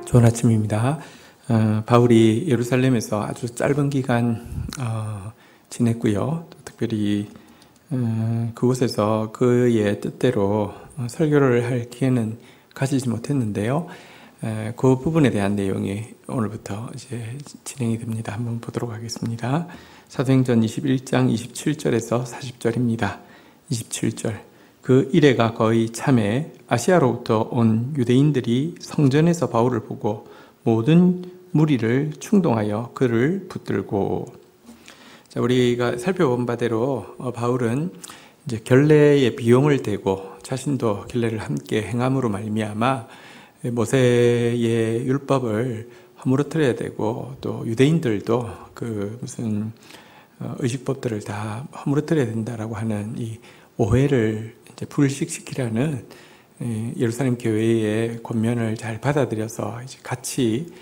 좋은 아침입니다. 바울이 예루살렘에서 아주 짧은 기간 지냈고요. 또 특별히 그곳에서 그의 뜻대로 설교를 할 기회는 가지지 못했는데요. 그 부분에 대한 내용이 오늘부터 이제 진행이 됩니다. 한번 보도록 하겠습니다. 사도행전 21장 27절에서 40절입니다. 27절. 그 이래가 거의 참에 아시아로부터 온 유대인들이 성전에서 바울을 보고 모든 무리를 충동하여 그를 붙들고. 자, 우리가 살펴본 바대로 바울은 이제 결례의 비용을 대고 자신도 결례를 함께 행함으로 말미암아 모세의 율법을 허물어뜨려야 되고, 또 유대인들도 그 무슨 의식법들을 다 허물어뜨려야 된다라고 하는 이 오해를 이제 불식시키라는 예루살렘 교회의 권면을 잘 받아들여서 이제 같이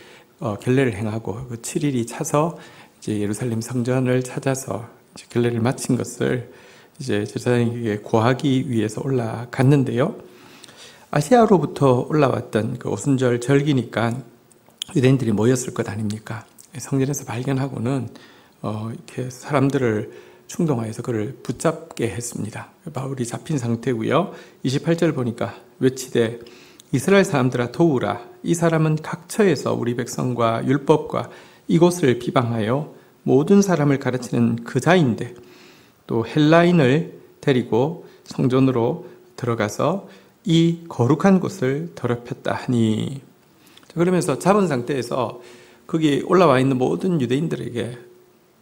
결례를 행하고 그 7일이 차서 이제 예루살렘 성전을 찾아서 이제 결례를 마친 것을 이제 제사장에게 고하기 위해서 올라갔는데요. 아시아로부터 올라왔던 그 오순절 절기니까 유대인들이 모였을 것 아닙니까? 성전에서 발견하고는 이렇게 사람들을 충동하여서 그를 붙잡게 했습니다. 바울이 잡힌 상태고요. 28절 보니까 외치되 이스라엘 사람들아 도우라. 이 사람은 각처에서 우리 백성과 율법과 이곳을 비방하여 모든 사람을 가르치는 그자인데, 또 헬라인을 데리고 성전으로 들어가서 이 거룩한 곳을 더럽혔다 하니. 그러면서 잡은 상태에서 거기 올라와 있는 모든 유대인들에게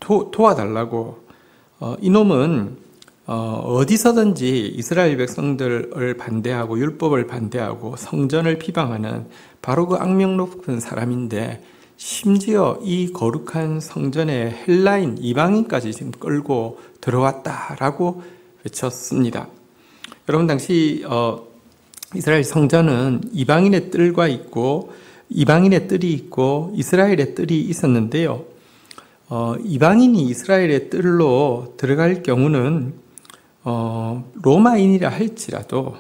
도와달라고, 이놈은 어디서든지 이스라엘 백성들을 반대하고 율법을 반대하고 성전을 비방하는 바로 그 악명 높은 사람인데, 심지어 이 거룩한 성전에 헬라인 이방인까지 지금 끌고 들어왔다라고 외쳤습니다. 여러분, 당시 이스라엘 성전은 이방인의 뜰과 있고 이방인의 뜰이 있고 이스라엘의 뜰이 있었는데요. 이방인이 이스라엘의 뜰로 들어갈 경우는 로마인이라 할지라도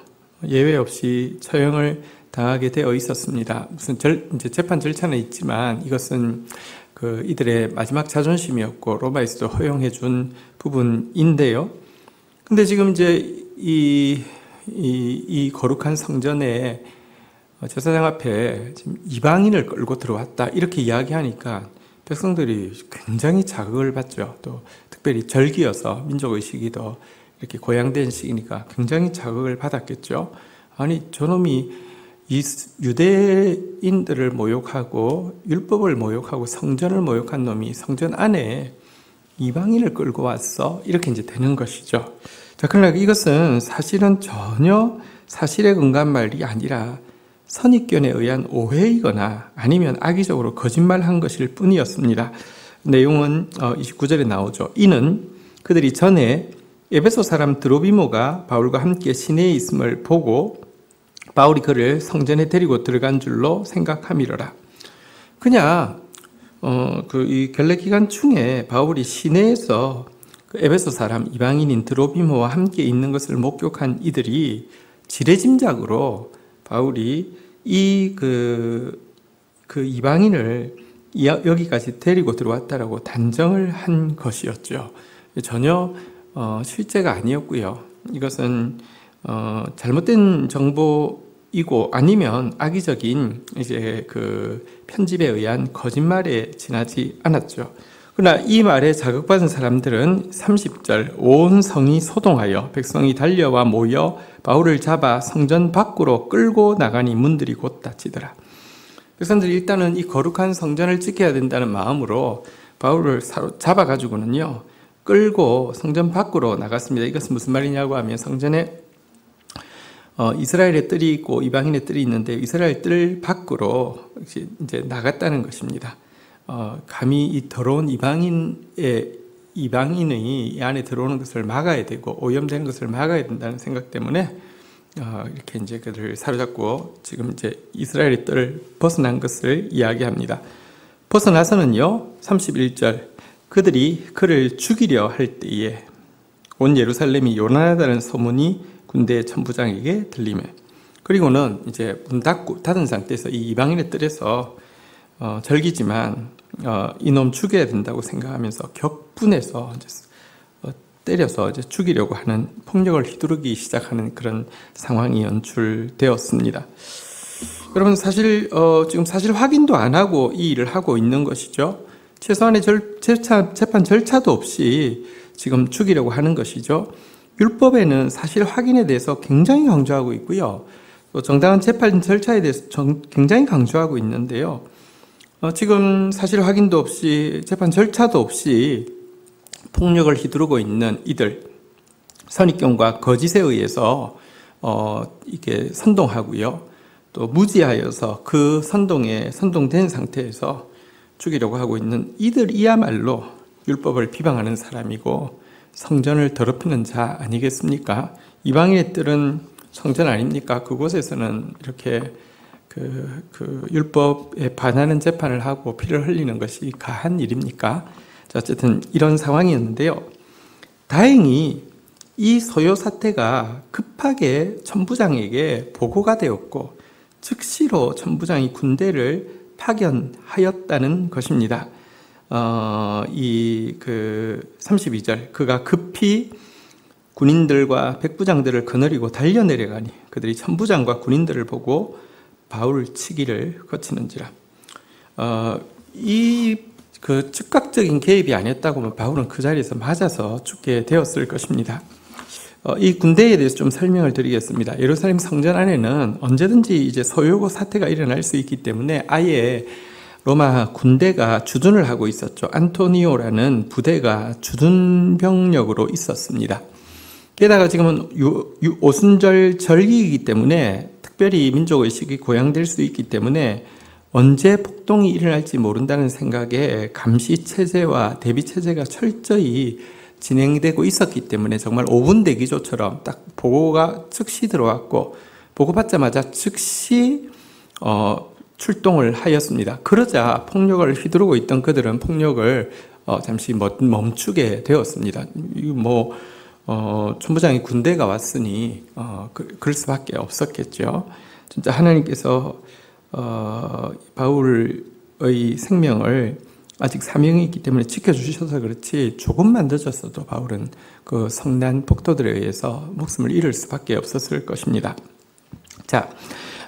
예외 없이 처형을 당하게 되어 있었습니다. 무슨 이제 재판 절차는 있지만 이것은 그 이들의 마지막 자존심이었고 로마에서도 허용해 준 부분인데요. 근데 지금 이제 이 거룩한 성전에 제사장 앞에 지금 이방인을 끌고 들어왔다 이렇게 이야기하니까 백성들이 굉장히 자극을 받죠. 또 특별히 절기여서 민족의식이 더 이렇게 고양된 시기니까 굉장히 자극을 받았겠죠. 아니, 저놈이 이 유대인들을 모욕하고 율법을 모욕하고 성전을 모욕한 놈이 성전 안에 이방인을 끌고 왔어? 이렇게 이제 되는 것이죠. 자, 그러나 이것은 사실은 전혀 사실에 근거한 말이 아니라 선입견에 의한 오해이거나 아니면 악의적으로 거짓말한 것일 뿐이었습니다. 내용은 29절에 나오죠. 이는 그들이 전에 에베소 사람 드로비모가 바울과 함께 시내에 있음을 보고 바울이 그를 성전에 데리고 들어간 줄로 생각함이로라. 그냥 이 결례 기간 중에 바울이 시내에서 그 에베소 사람 이방인인 드로비모와 함께 있는 것을 목격한 이들이 지레짐작으로 바울이 그 이방인을 여기까지 데리고 들어왔다라고 단정을 한 것이었죠. 전혀 실제가 아니었고요. 이것은 잘못된 정보이고 아니면 악의적인 이제 그 편집에 의한 거짓말에 지나지 않았죠. 그러나 이 말에 자극받은 사람들은 30절 온 성이 소동하여 백성이 달려와 모여 바울을 잡아 성전 밖으로 끌고 나가니 문들이 곧 닫히더라. 백성들이 일단은 이 거룩한 성전을 지켜야 된다는 마음으로 바울을 잡아가지고는요 끌고 성전 밖으로 나갔습니다. 이것은 무슨 말이냐고 하면 성전에 이스라엘의 뜰이 있고 이방인의 뜰이 있는데 이스라엘 뜰 밖으로 이제 나갔다는 것입니다. 감히 이 더러운 이방인의 이 안에 들어오는 것을 막아야 되고 오염되는 것을 막아야 된다는 생각 때문에 이렇게 이제 그들을 사로잡고 지금 이제 이스라엘의 뜰을 벗어난 것을 이야기합니다. 벗어나서는요 31절 그들이 그를 죽이려 할 때에 온 예루살렘이 요란하다는 소문이 군대 천부장에게 들리매 그리고는 이제 문 닫은 상태에서 이 이방인의 뜰에서 절기지만 이놈 죽여야 된다고 생각하면서 격분해서 이제 때려서 이제 죽이려고 하는 폭력을 휘두르기 시작하는 그런 상황이 연출되었습니다. 여러분 사실 지금 사실 확인도 안 하고 이 일을 하고 있는 것이죠. 최소한의 재판 절차도 없이 지금 죽이려고 하는 것이죠. 율법에는 사실 확인에 대해서 굉장히 강조하고 있고요. 또 정당한 재판 절차에 대해서 굉장히 강조하고 있는데요. 지금 사실 확인도 없이 재판 절차도 없이 폭력을 휘두르고 있는 이들, 선입견과 거짓에 의해서 이게 선동하고요. 또 무지하여서 그 선동된 상태에서 죽이려고 하고 있는 이들이야말로 율법을 비방하는 사람이고 성전을 더럽히는 자 아니겠습니까? 이방인의 뜰은 성전 아닙니까? 그곳에서는 이렇게 그 율법에 반하는 재판을 하고 피를 흘리는 것이 가한 일입니까? 어쨌든 이런 상황이었는데요. 다행히 이 소요 사태가 급하게 천부장에게 보고가 되었고 즉시로 천부장이 군대를 파견하였다는 것입니다. 32절 그가 급히 군인들과 백부장들을 거느리고 달려내려가니 그들이 천부장과 군인들을 보고 바울 치기를 거치는지라. 그 즉각적인 개입이 아니었다고 하면 바울은 그 자리에서 맞아서 죽게 되었을 것입니다. 이 군대에 대해서 좀 설명을 드리겠습니다. 예루살렘 성전 안에는 언제든지 이제 소요 사태가 일어날 수 있기 때문에 아예 로마 군대가 주둔을 하고 있었죠. 안토니오라는 부대가 주둔 병력으로 있었습니다. 게다가 지금은 오순절 절기이기 때문에 특별히 민족의식이 고양될 수 있기 때문에 언제 폭동이 일어날지 모른다는 생각에 감시체제와 대비체제가 철저히 진행되고 있었기 때문에 정말 5분 대기조처럼 딱 보고가 즉시 들어왔고 보고받자마자 즉시 출동을 하였습니다. 그러자 폭력을 휘두르고 있던 그들은 폭력을 잠시 멈추게 되었습니다. 천부장이 군대가 왔으니 그럴 수밖에 없었겠죠. 진짜 하나님께서 바울의 생명을 아직 사명이 있기 때문에 지켜주셔서 그렇지 조금만 늦었어도 바울은 그 성난 폭도들에 의해서 목숨을 잃을 수밖에 없었을 것입니다. 자,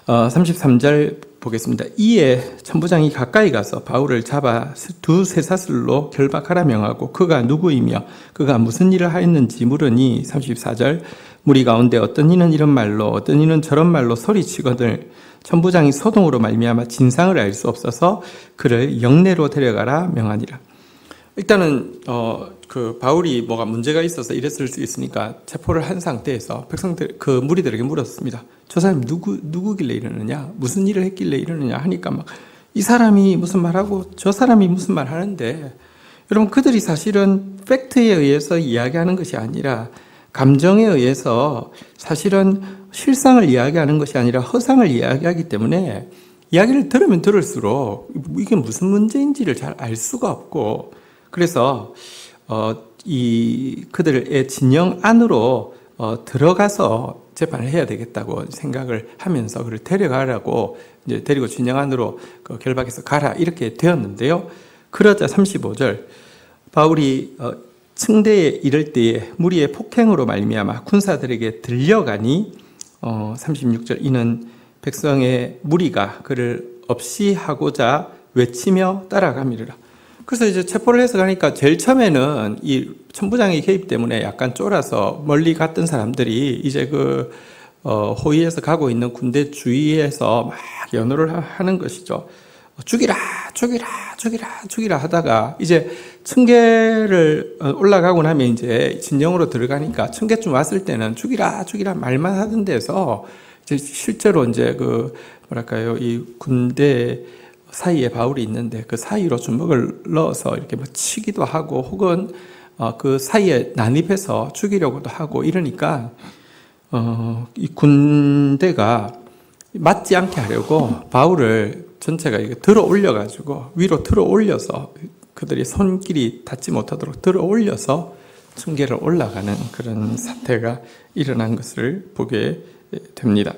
33절 보겠습니다. 이에 천부장이 가까이 가서 바울을 잡아 두 쇠사슬로 결박하라 명하고 그가 누구이며 그가 무슨 일을 하였는지 물으니 34절 무리 가운데 어떤 이는 이런 말로 어떤 이는 저런 말로 소리치거늘 천부장이 소동으로 말미암아 진상을 알 수 없어서 그를 영내로 데려가라 명하니라. 일단은 그 바울이 뭐가 문제가 있어서 이랬을 수 있으니까 체포를 한 상태에서 백성들 그 무리들에게 물었습니다. 저 사람이 누구길래 이러느냐, 무슨 일을 했길래 이러느냐 하니까 막 이 사람이 무슨 말하고 저 사람이 무슨 말 하는데, 여러분 그들이 사실은 팩트에 의해서 이야기하는 것이 아니라 감정에 의해서 사실은 실상을 이야기하는 것이 아니라 허상을 이야기하기 때문에 이야기를 들으면 들을수록 이게 무슨 문제인지를 잘 알 수가 없고, 그래서 그들의 진영 안으로 들어가서 재판을 해야 되겠다고 생각을 하면서 그를 데려가라고 이제 데리고 진영 안으로 결박해서 가라 이렇게 되었는데요. 그러자 35절 바울이 층대에 이를 때에 무리의 폭행으로 말미암아 군사들에게 들려가니 36절 이는 백성의 무리가 그를 없이 하고자 외치며 따라가미르라. 그래서 이제 체포를 해서 가니까 제일 처음에는 이 천부장의 개입 때문에 약간 쫄아서 멀리 갔던 사람들이 이제 호위에서 가고 있는 군대 주위에서 막 연호를 하는 것이죠. 죽이라, 죽이라, 죽이라, 죽이라 하다가 이제 층계를 올라가고 나면 이제 진영으로 들어가니까 층계쯤 왔을 때는 죽이라, 죽이라 말만 하던 데서 이제 실제로 이제 이 군대 사이에 바울이 있는데 그 사이로 주먹을 넣어서 이렇게 치기도 하고 혹은 그 사이에 난입해서 죽이려고도 하고 이러니까 이 군대가 맞지 않게 하려고 바울을 전체가 들어 올려가지고 위로 들어 올려서 그들이 손길이 닿지 못하도록 들어 올려서 층계를 올라가는 그런 사태가 일어난 것을 보게 됩니다.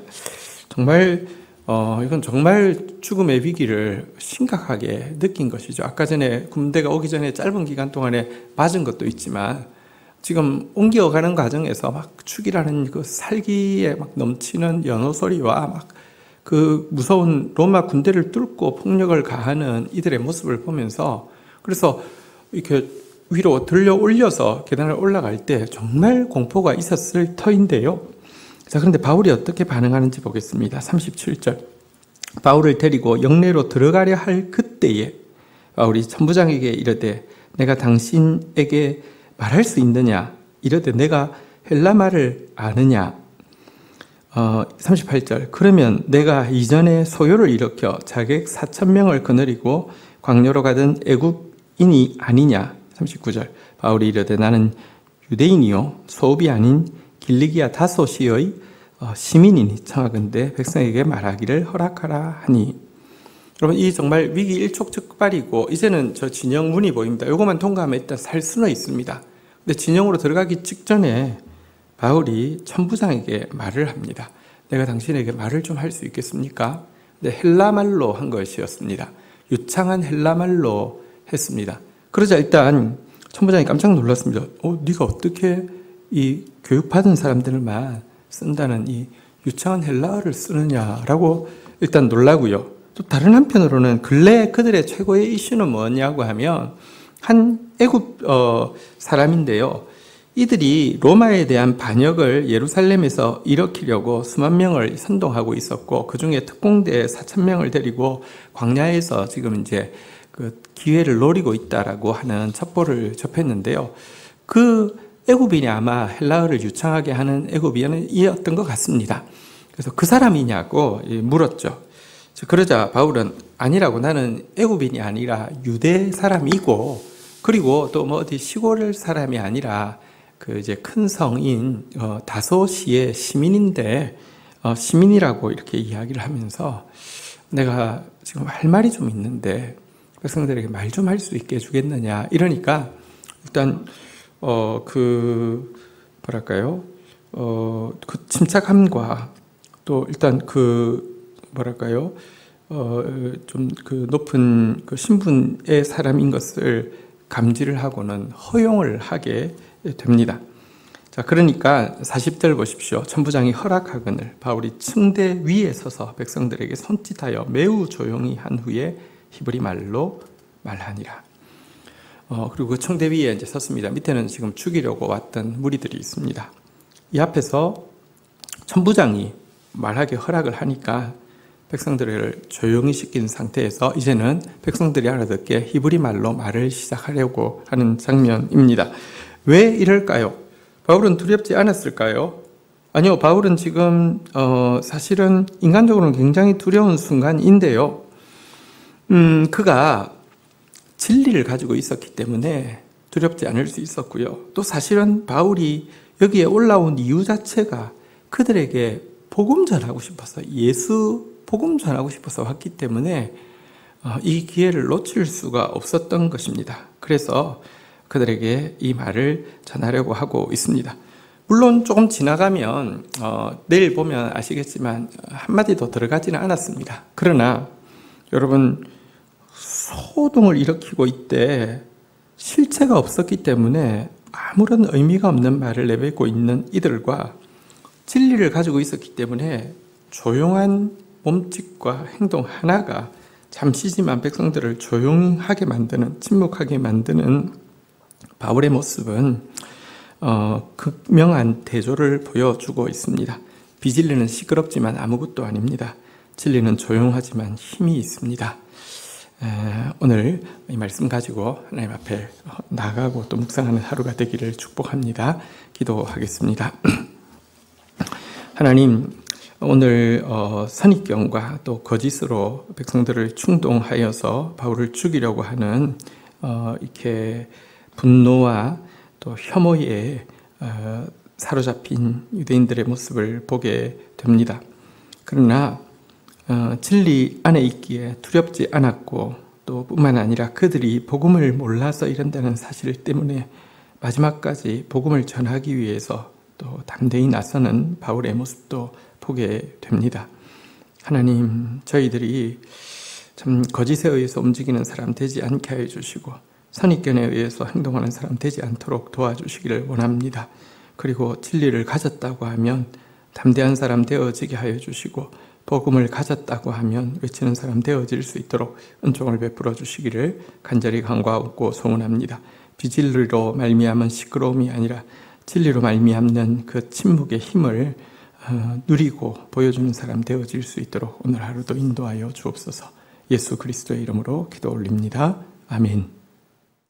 정말 이건 정말 죽음의 위기를 심각하게 느낀 것이죠. 아까 전에 군대가 오기 전에 짧은 기간 동안에 맞은 것도 있지만 지금 옮겨가는 과정에서 막 죽이라는 그 살기에 막 넘치는 연호 소리와 막 그 무서운 로마 군대를 뚫고 폭력을 가하는 이들의 모습을 보면서 그래서 이렇게 위로 들려 올려서 계단을 올라갈 때 정말 공포가 있었을 터인데요. 자, 그런데 바울이 어떻게 반응하는지 보겠습니다. 37절. 바울을 데리고 영내로 들어가려 할 그때에 바울이 천부장에게 이르되 내가 당신에게 말할 수 있느냐? 이르되 내가 헬라 말을 아느냐? 38절. 그러면 내가 이전에 소요를 일으켜 자객 4,000명을 거느리고 광야로 가던 애굽인이 아니냐? 39절. 바울이 이르되 나는 유대인이요 소읍이 아닌 길리기아 다소시의 시민이니 청하건대 백성에게 말하기를 허락하라 하니. 여러분, 이 정말 위기 일촉즉발이고 이제는 저 진영 문이 보입니다. 이것만 통과하면 일단 살 수는 있습니다. 근데 진영으로 들어가기 직전에 바울이 천부장에게 말을 합니다. 내가 당신에게 말을 좀 할 수 있겠습니까? 근데 헬라말로 한 것이었습니다. 유창한 헬라말로 했습니다. 그러자 일단 천부장이 깜짝 놀랐습니다. 네가 어떻게 이 교육받은 사람들만 쓴다는 이 유창한 헬라어를 쓰느냐라고 일단 놀라고요. 또 다른 한편으로는 근래 그들의 최고의 이슈는 뭐냐고 하면 한 애굽 사람인데요. 이들이 로마에 대한 반역을 예루살렘에서 일으키려고 수만 명을 선동하고 있었고 그 중에 특공대 4,000명을 데리고 광야에서 지금 이제 그 기회를 노리고 있다라고 하는 첩보를 접했는데요. 그 애굽인이 아마 헬라어를 유창하게 하는 애굽인이었던 것 같습니다. 그래서 그 사람이냐고 물었죠. 그러자 바울은 아니라고, 나는 애굽인이 아니라 유대 사람이고 그리고 또 뭐 어디 시골 사람이 아니라 그 이제 큰 성인 다소시의 시민인데 시민이라고 이렇게 이야기를 하면서 내가 지금 할 말이 좀 있는데 백성들에게 말 좀 할 수 있게 해주겠느냐 이러니까 일단 그 뭐랄까요 그 침착함과 또 일단 그 뭐랄까요 좀 그 높은 그 신분의 사람인 것을 감지를 하고는 허용을 하게 됩니다. 자, 그러니까 40절 보십시오. 천부장이 허락하거늘 바울이 층대 위에 서서 백성들에게 손짓하여 매우 조용히 한 후에 히브리 말로 말하니라. 그리고 그 층대 위에 이제 섰습니다. 밑에는 지금 죽이려고 왔던 무리들이 있습니다. 이 앞에서 천부장이 말하게 허락을 하니까 백성들을 조용히 시킨 상태에서 이제는 백성들이 알아듣게 히브리 말로 말을 시작하려고 하는 장면입니다. 왜 이럴까요? 바울은 두렵지 않았을까요? 아니요, 바울은 지금 사실은 인간적으로는 굉장히 두려운 순간인데요. 그가 진리를 가지고 있었기 때문에 두렵지 않을 수 있었고요. 또 사실은 바울이 여기에 올라온 이유 자체가 그들에게 복음 전하고 싶어서, 예수 복음 전하고 싶어서 왔기 때문에 이 기회를 놓칠 수가 없었던 것입니다. 그래서 그들에게 이 말을 전하려고 하고 있습니다. 물론 조금 지나가면 내일 보면 아시겠지만 한마디 더 들어가지는 않았습니다. 그러나 여러분, 소동을 일으키고 있대 실체가 없었기 때문에 아무런 의미가 없는 말을 내뱉고 있는 이들과 진리를 가지고 있었기 때문에 조용한 몸짓과 행동 하나가 잠시지만 백성들을 조용하게 만드는, 침묵하게 만드는 바울의 모습은 극명한 대조를 보여주고 있습니다. 비진리는 시끄럽지만 아무것도 아닙니다. 진리는 조용하지만 힘이 있습니다. 오늘 이 말씀 가지고 하나님 앞에 나가고 또 묵상하는 하루가 되기를 축복합니다. 기도하겠습니다. 하나님, 오늘 선입견과 또 거짓으로 백성들을 충동하여서 바울을 죽이려고 하는 이렇게 분노와 또 혐오에 사로잡힌 유대인들의 모습을 보게 됩니다. 그러나 진리 안에 있기에 두렵지 않았고 또 뿐만 아니라 그들이 복음을 몰라서 이런다는 사실 때문에 마지막까지 복음을 전하기 위해서 또 담대히 나서는 바울의 모습도 보게 됩니다. 하나님, 저희들이 참 거짓에 의해서 움직이는 사람 되지 않게 하여 주시고 선입견에 의해서 행동하는 사람 되지 않도록 도와주시기를 원합니다. 그리고 진리를 가졌다고 하면 담대한 사람 되어지게 하여 주시고 복음을 가졌다고 하면 외치는 사람 되어질 수 있도록 은총을 베풀어 주시기를 간절히 간구하고 소원합니다. 비진리로 말미암은 시끄러움이 아니라 진리로 말미암는 그 침묵의 힘을 누리고 보여주는 사람 되어질 수 있도록 오늘 하루도 인도하여 주옵소서. 예수 그리스도의 이름으로 기도 올립니다. 아멘.